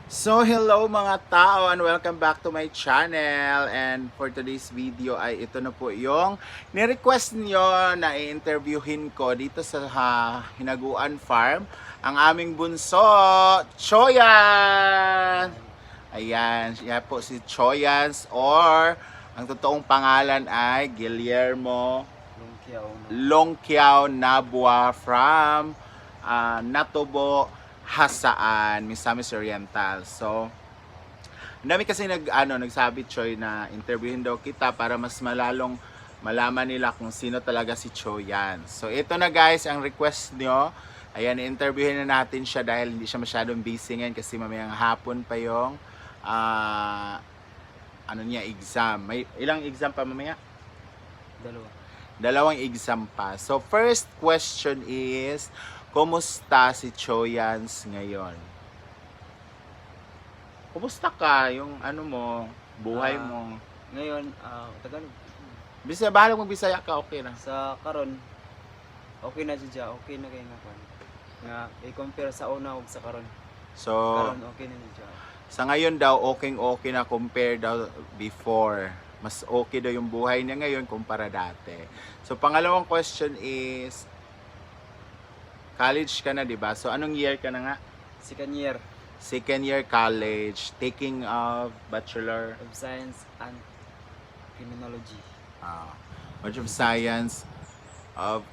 So hello mga tao and welcome back to my channel, and for today's video ay ito na po yung ni-request nyo na i-interviewin ko dito sa Hinaguan Farm, ang aming bunso, Choyan! Ayan, siya po si Choyans, or ang totoong pangalan ay Guillermo Longkiao Nabua from Natubo, Hasaan, Misamis Oriental. So, ang dami kasi nagsabi, Choy, na interviewin daw kita para mas malalong malaman nila kung sino talaga si Choyan. So, ito na guys, ang request nyo. Ayan, interviewin na natin siya dahil hindi siya masyadong busy ngayon kasi mamayang hapon pa yung exam. May ilang exam pa mamaya? Dalawang exam pa. So, first question is, kumusta si Choyans ngayon? Kumusta ka? Yung buhay mo? Ngayon, Tagalog. Bahala magbisaya ka, okay na. Sa karon, okay na siya, okay na kayo nga i-compare sa una ug sa karon. So, Karon okay na siya. sa ngayon daw, okay na compare daw before. Mas okay daw yung buhay niya ngayon kumpara dati. So, pangalawang question is, college ka na, di ba? So, anong year ka na nga? Second year Second year college, taking of Bachelor of Science and Criminology. Bachelor of Science of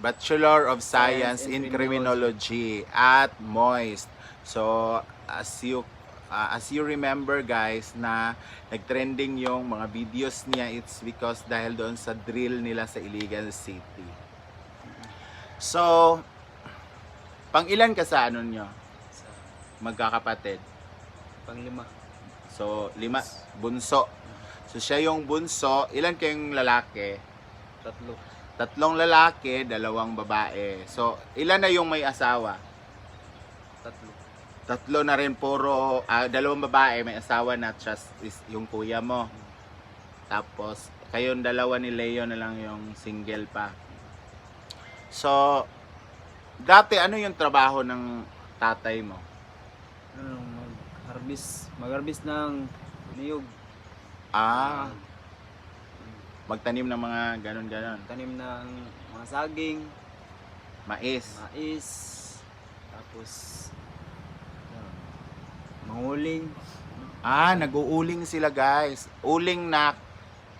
Bachelor of Science in Criminology at Moist. So, as you remember guys, na nagtrending yung mga videos niya, it's because dahil doon sa drill nila sa Iligan City. So, pang ilan ka sa nyo? Sa Magkakapatid? panglima. So, 5, bunso. So, siya yung bunso. Ilan kayong lalaki? 3. 3 lalaki, 2 babae. So, ilan na yung may asawa? 3. 3 na rin, puro 2 babae, may asawa na, just is yung kuya mo. Tapos, kayong 2 ni Leo na lang yung single pa. So, dati ano yung trabaho ng tatay mo? Mag-harvest ng niyog. Magtanim ng mga ganon-ganon. Tanim ng mga saging, Mais. tapos manguling, Nag-uuling sila guys. Uling na.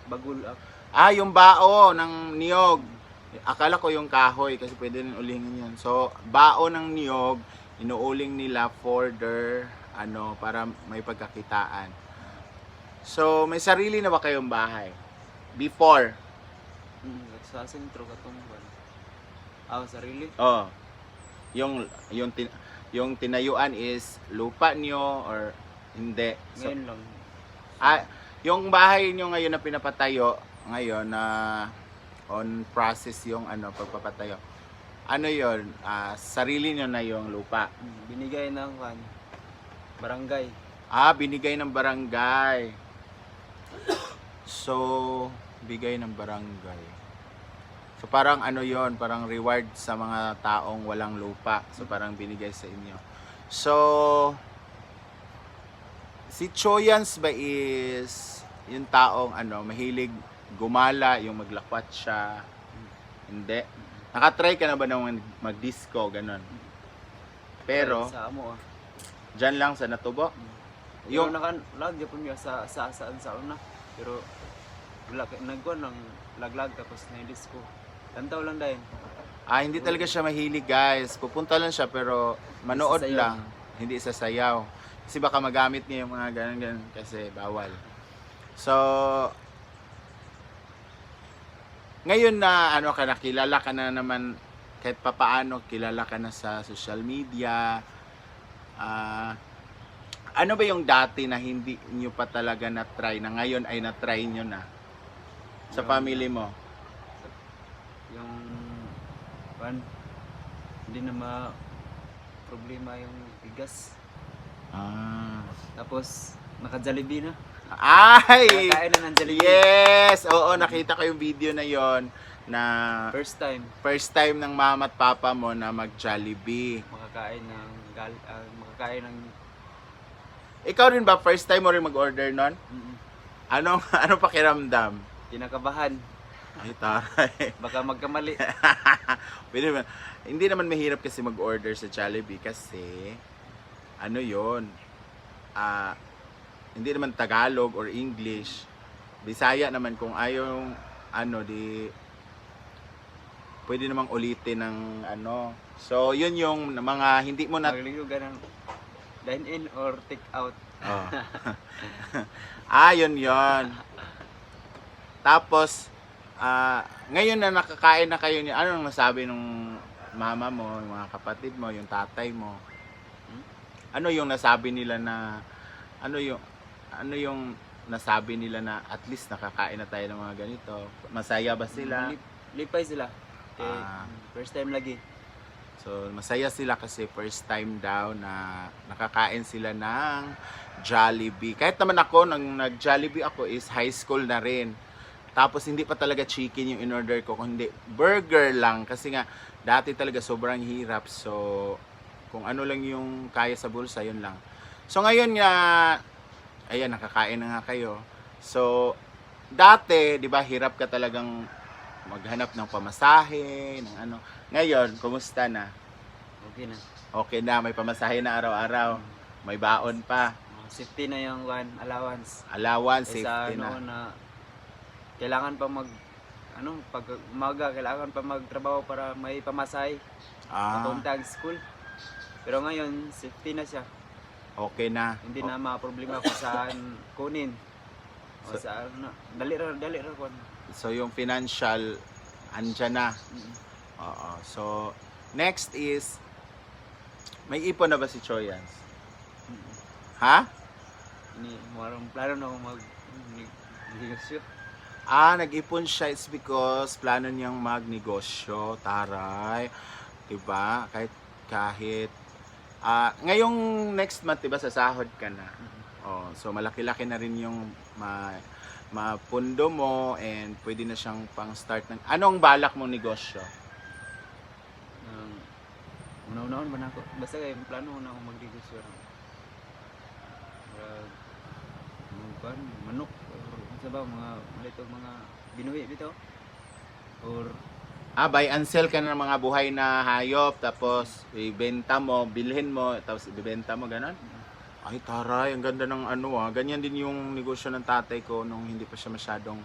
bagulak. Yung bao ng niyog. Akala ko yung kahoy kasi pwede rin ulingin yan. So, bao ng niyog, inuuling nila for their, para may pagkakitaan. So, may sarili na ba kayong bahay? Before? Sa sentro katong buwan. Sarili. Yung tinayuan is lupa nyo or hindi? So, Ngayon lang. yung bahay nyo ngayon na pinapatayo, ngayon na on process yung pagpapatayo. Ano yon? Sarili nyo na yung lupa. Binigay ng barangay. Binigay ng barangay. So, bigay ng barangay. So, parang yon, parang reward sa mga taong walang lupa. So, parang binigay sa inyo. So, si Choyans ba is yung taong mahilig gumala, yung maglakwat siya? Hindi. Nakatry ka na ba ng mag-disco, ganon? Pero, Sa amo dyan lang sa Natubo? Yung nakalag po niya sa una. Pero nagkuhan ng laglag tapos na yung disco. Tantaw lang dahil. Hindi talaga siya mahilig guys. Pupunta lang siya pero manood Sasayaw. lang. Hindi sasayaw. Kasi baka magamit niya yung mga ganun kasi bawal. So, ngayon na kilala ka na naman kahit papaano, kilala ka na sa social media. Ano ba yung dati na hindi nyo pa talaga na-try na ngayon ay na-try nyo na sa family mo? Yung hindi na problema yung bigas. Tapos naka-Jollibee na. Ay! Nakakain na ng Jollibee. Yes! Oo, nakita ko yung video na yon na First time time ng mama at papa mo na mag-Jollibee. makakain ng Ikaw rin ba, first time mo rin mag-order nun? Mm. Anong pakiramdam? Kinakabahan. Ay, taray. Baka magkamali. Pwede naman. Hindi naman mahirap kasi mag-order sa Jollibee kasi ano yon hindi naman Tagalog or English. Bisaya naman kung ayaw di pwede namang ulitin ng So, yun yung mga hindi mo na Magligugan ng dine-in or take-out. Oh. Yun. Tapos, ngayon na nakakain na kayo anong nasabi nung mama mo, yung mga kapatid mo, yung tatay mo? Ano yung nasabi nila na, ano yung nasabi nila na at least nakakain na tayo ng mga ganito? Masaya ba sila? Lipay sila. Okay. First time lagi. So, masaya sila kasi first time daw na nakakain sila ng Jollibee. Kahit naman ako, nang nag-Jollibee ako is high school na rin. Tapos, hindi pa talaga chicken yung in-order ko, kundi burger lang. Kasi nga, dati talaga sobrang hirap. So, kung ano lang yung kaya sa bulsa, yun lang. So, ngayon nga, ayan, nakakain na nga kayo. So, dati, di ba, hirap ka talagang maghanap ng pamasahe, ng ano. Ngayon, kumusta na? Okay na. Okay na, may pamasahe na araw-araw. May baon pa. Safety na yung allowance. Allowance, Kaysa safety na. na kailangan pa pag umaga, kailangan pa magtrabaho para may pamasahe. Papunta ang school. Pero ngayon, safety na siya. Okay na. Hindi na ma-problema kung saan kunin. O saan dali ra kon. So, yung financial, andyan na. Oo. So, next is, may ipon na ba si Choyans? Ha? Marang plano na akong negosyo. Nag-ipon siya. It's because plano niyang magnegosyo. Taray. Diba? Kahit ngayong next month, diba, sasahod ka na. So, malaki-laki na rin yung mapundo mo and pwede na siyang pang-start ng... Anong balak mong negosyo? Una-unahon ba na ako? Basta kayo, plano ko na akong magnegosyo. Manok or mga binuhi bitaw or Buy and sell ka ng mga buhay na hayop tapos ibenta mo, bilhin mo tapos ibebenta mo, ganon? Ay taray, ang ganda ng ganyan din yung negosyo ng tatay ko nung hindi pa siya masyadong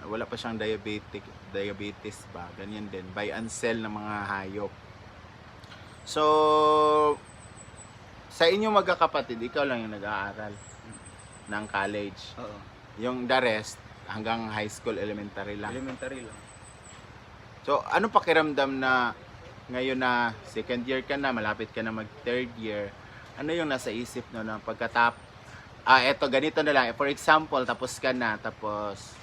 wala pa siyang diabetes ba, ganyan din, buy and sell ng mga hayop. So, sa inyong magkakapatid, ikaw lang yung nag-aaral ng college. Oo. Yung the rest, hanggang high school, elementary lang. Elementary lang. So, anong pakiramdam na ngayon na second year ka na, malapit ka na mag third year, ano yung nasa isip no na eto ganito na lang, for example, tapos ka na, tapos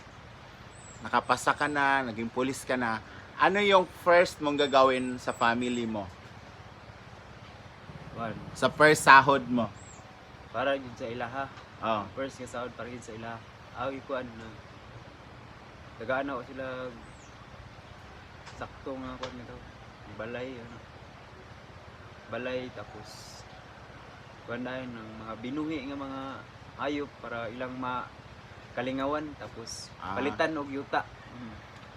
nakapasa ka na, naging pulis ka na, ano yung first mong gagawin sa family mo? Sa first sahod mo? Para yun sa ilaha. Oh. First nga sahod para yun sa ilaha. Ikuan na. Tagaan ako sila sakto nga kuan nito. Balay tapos kuan na yun ng mga binuhi nga mga hayop para ilang makalingawan tapos palitan og yuta.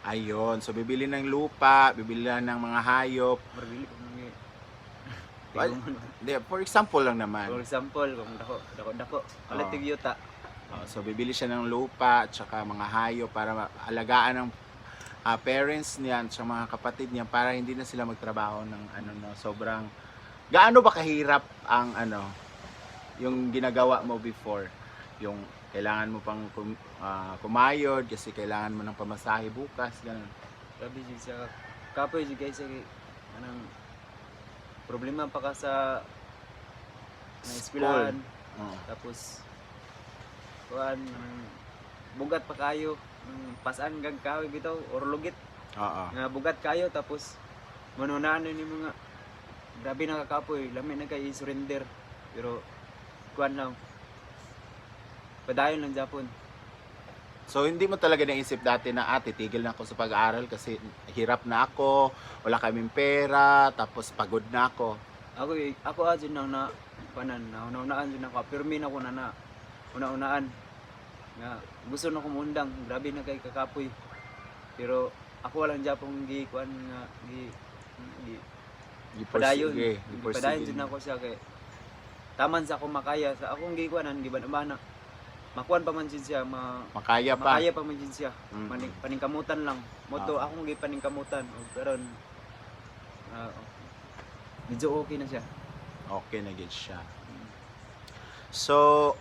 Ayun, so bibili ng lupa, bibili ng mga hayop. Bibili ko ng For example lang naman. For example, kung dako, palit og yuta. So bibili siya ng lupa at saka mga hayop para alagaan ng parents niya at mga kapatid niya para hindi na sila magtrabaho ng sobrang gaano ba kahirap ang yung ginagawa mo before, yung kailangan mo pang kumayod kasi kailangan mo ng pamasahe bukas, ganun. Grabe siya kapoy guys anong problema pa ka sa eskwelahan. Tapos kuan bugat pa kayo pasan gag kahoy bitaw or lugit. Nga bugat kayo tapos manunahan ni mga grabe nakakapoy lami na kay surrender pero kuan lang padayon lang Japon. So hindi mo talaga naisip dati na titigil na ako sa pag-aaral kasi hirap na ako, wala kaming pera, tapos pagod na ako. ako adyo nang na panan na una-unaan din ako pirmi na ko na una-unaan nga gusto na kumundang grabe na kay kakapoy pero ako walang japong gikuan nga padayon padayon din ako siya kay taman sa akong makaya sa akong gikuanan giban-bana makuan pa man din siya makaya pa man din siya paningkamutan lang moto akong gipaningkamutan pero medyo okay na siya. Okay na gid siya. So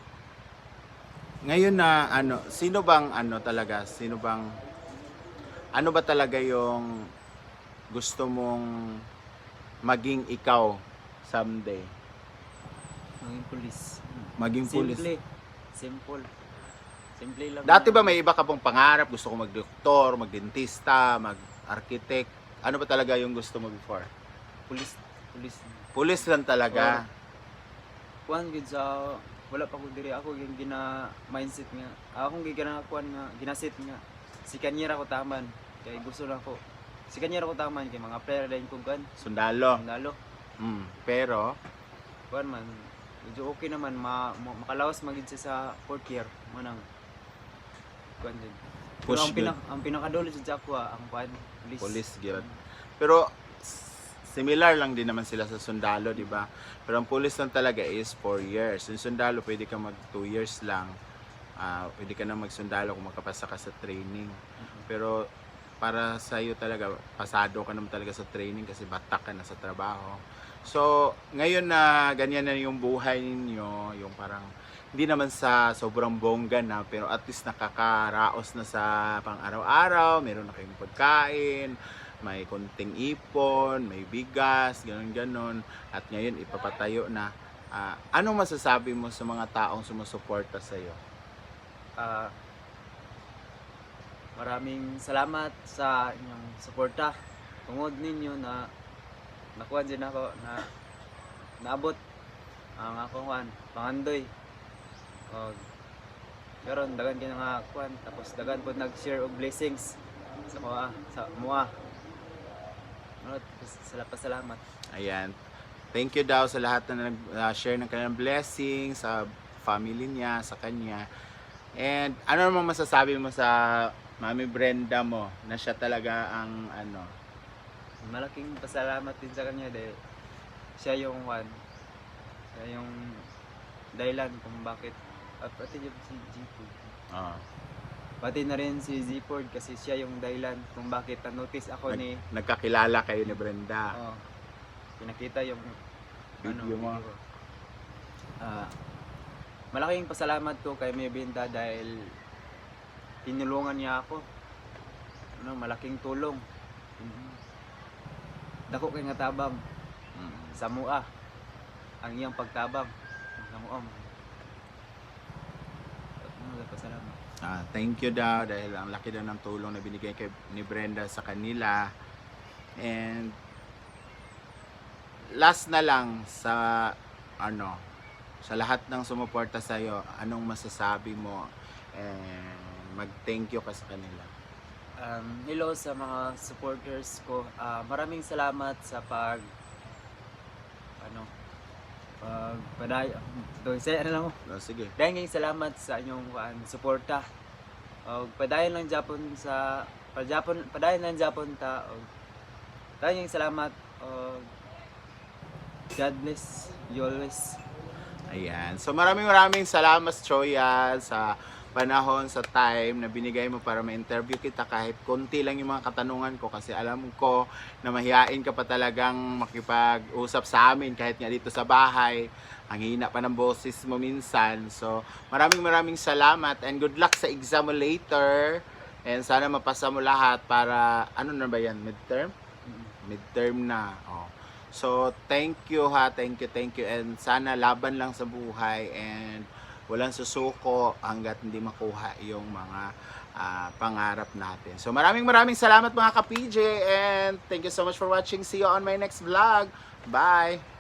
ngayon na sino bang ano ba talaga yung gusto mong maging ikaw someday? Maging pulis. Simple lang. Dati ba may iba ka pong pangarap? Gusto ko mag-doktor, mag-dentista, mag-architect? Ano ba talaga yung gusto mo before? Pulis lang talaga. Kuan gid sa wala pa ko diri ako yung mindset nga. Akong giganakuan nga ginasit nga si kanyera ko taman kay gusto na ko. Si kanyera ko taman kay mga player din ko kan. Sundalo. Pero kuan man medyo okay naman makalawas magid siya sa 4th year manang kuan din. Push ang pinakadolo sa ako ang kuan police gyud. Pero similar lang din naman sila sa sundalo, di ba? Pero ang police lang talaga is 4 years. Yung sundalo, pwede ka mag 2 years lang. Pwede ka na magsundalo kung makapasa ka sa training. Pero para sa iyo talaga, pasado ka naman talaga sa training kasi batak ka na sa trabaho. So, ngayon na ganyan na yung buhay ninyo, yung parang hindi naman sa sobrang bongga na, pero at least nakakaraos na sa pang-araw-araw, meron na kayong pagkain, may konting ipon, may bigas, ganon-ganon. At ngayon, ipapatayo na. Anong masasabi mo sa mga taong sumusuporta sa iyo? Maraming salamat sa inyong suporta. Tungod ninyo na nakuha din ako na naabot ang akong pangandoy. Karon dagan kina nga kuan tapos dagan po nag-share og blessings sa mua. Salamat. Ayan. Thank you daw sa lahat na nag-share ng kanilang blessings sa family niya, sa kanya. And ano naman masasabi mo sa Mami Brenda mo na siya talaga ang Malaking pasalamat din sa kanya dahil siya yung dahilan kung bakit pati yung si G-Ford. Pati na rin si Z-Ford kasi siya yung dahilan kung bakit na-notice ako nagkakilala kayo ni Brenda. Pinakita yung video mo. Malaking pasalamat ko kay May Brenda dahil tinulungan niya ako. Malaking tulong. Dako kay nga tabang. Sa mua. Ang iyang pagtabang. Sa mua. Pasalamat. Thank you daw dahil ang laki daw ng tulong na binigay ni Brenda sa kanila. And last na lang sa sa lahat ng sumuporta sa iyo, anong masasabi mo and mag-thank you ka sa kanila? Hello sa mga supporters ko. Maraming salamat sa Sige. Dahil salamat sa inyong suporta. Padayon lang Japon sa padayon lang Japon ta. Dahil salamat. God bless you always. Ayan. So maraming salamat Choya sa panahon, sa time na binigay mo para ma-interview kita kahit konti lang yung mga katanungan ko kasi alam ko na mahihain ka pa talagang makipag-usap sa amin kahit nga dito sa bahay. Ang hina pa ng boses mo minsan. So maraming salamat and good luck sa exam mo later and sana mapasa mo lahat para ano na ba yan? Midterm? Midterm na. So thank you thank you and sana laban lang sa buhay and walang susuko hanggat hindi makuha yung mga pangarap natin. So maraming salamat mga ka-PJ and thank you so much for watching. See you on my next vlog. Bye!